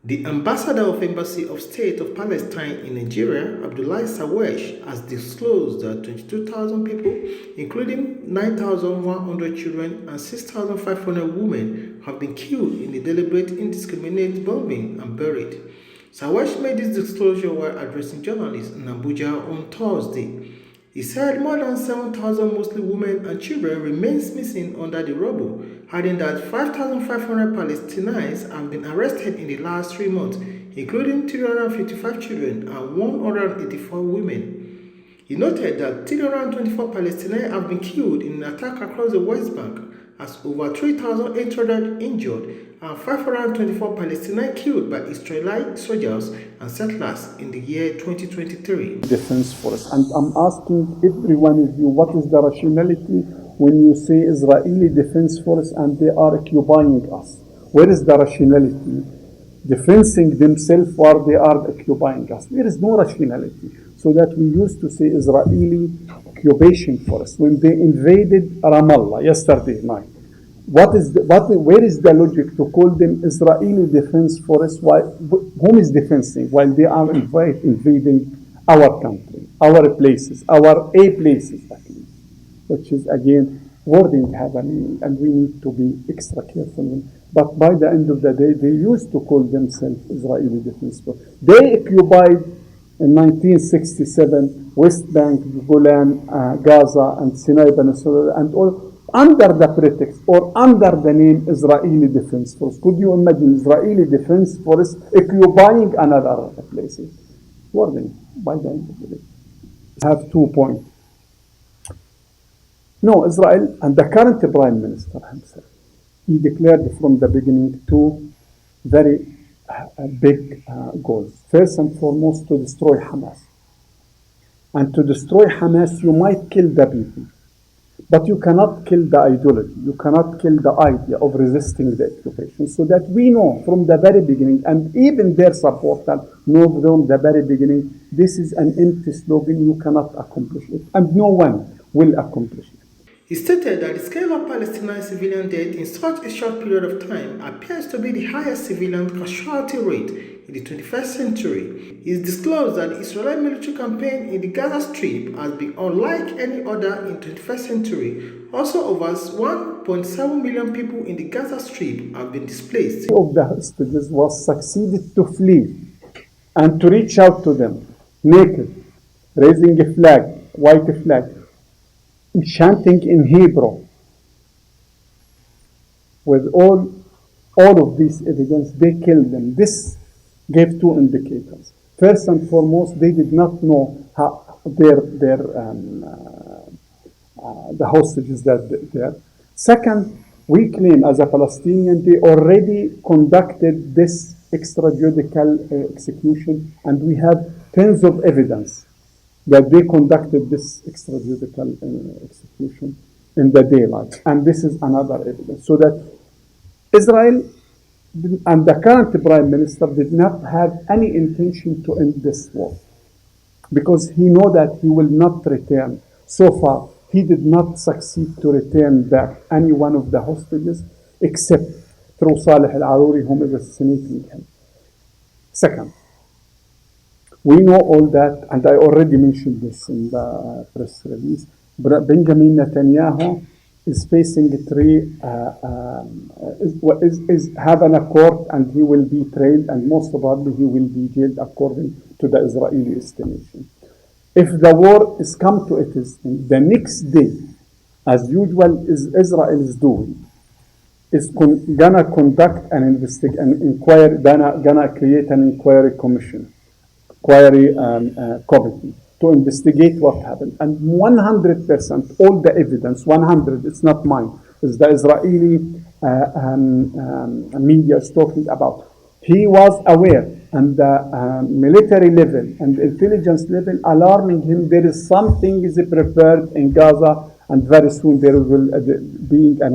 The ambassador of Embassy of State of Palestine in Nigeria, Abdullah Shawesh, has disclosed that 22,000 people, including 9,100 children and 6,500 women, have been killed in the deliberate indiscriminate bombing and buried. Shawesh made this disclosure while addressing journalists in Abuja on Thursday. He said more than 7,000 mostly women and children remains missing under the rubble, adding that 5,500 Palestinians have been arrested in the last 3 months, including 355 children and 184 women. He noted that 324 Palestinians have been killed in an attack across the West Bank, as over 3,800 injured and 524 Palestinians killed by Israeli soldiers and settlers in the year 2023. Defense force. And I'm asking every one of you, what is the rationality when you say Israeli defense force and they are occupying us? Where is the rationality? Defending themselves while they are occupying us. There is no rationality. So that we used to say Israeli occupation force when they invaded Ramallah yesterday night. Where is the logic to call them Israeli defense force? Whom is defending while they are invading our country, our places, our places at least, which is again wording have a meaning, and we need to be extra careful. But by the end of the day, they used to call themselves Israeli defense force. They occupied in 1967 West Bank, Golan, Gaza, and Sinai Peninsula, and all under the pretext or under the name Israeli Defense Force. Could you imagine Israeli Defense Force occupying another place? Wording by the end of the day. I have 2 points. No, Israel and the current Prime Minister himself, he declared from the beginning 2 very big goals. First and foremost, to destroy Hamas. And to destroy Hamas, you might kill the people, but you cannot kill the ideology. You cannot kill the idea of resisting the occupation. So that we know from the very beginning, and even their supporters know from the very beginning, this is an empty slogan. You cannot accomplish it, and no one will accomplish it. He stated that the scale of Palestinian civilian death in such a short period of time appears to be the highest civilian casualty rate in the 21st century. He disclosed that the Israeli military campaign in the Gaza Strip has been unlike any other in the 21st century. Also, over 1.7 million people in the Gaza Strip have been displaced. Of the hostages was succeeded to flee and to reach out to them naked, raising a flag, white flag, chanting in Hebrew. With all of this evidence, they killed them. This gave 2 indicators. First and foremost, they did not know how the hostages that there. Second, we claim as a Palestinian, they already conducted this extrajudicial execution, and we have tons of evidence that they conducted this extrajudicial execution in the daylight. And this is another evidence. So that Israel and the current Prime Minister did not have any intention to end this war, because he knows that he will not return. So far, he did not succeed to return back any one of the hostages except through Saleh al-Aruri, whom is assassinating him. Second, we know all that, and I already mentioned this in the press release. Benjamin Netanyahu is facing have an accord, and he will be trailed, and most probably he will be jailed according to the Israeli estimation. If the war is come to its end, the next day, as usual, Israel is doing, is gonna conduct an inquiry, gonna create an inquiry commission. Committee to investigate what happened, and 100% all the evidence, 100, it's not mine, is the Israeli media is talking about. He was aware, and the military level and intelligence level alarming him. There is something is prepared in Gaza, and very soon there will be a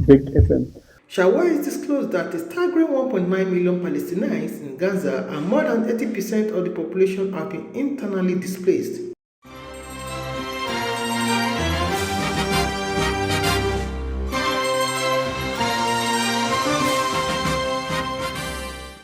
big event. Shawesh disclosed that a staggering 1.9 million Palestinians in Gaza and more than 80% of the population have been internally displaced.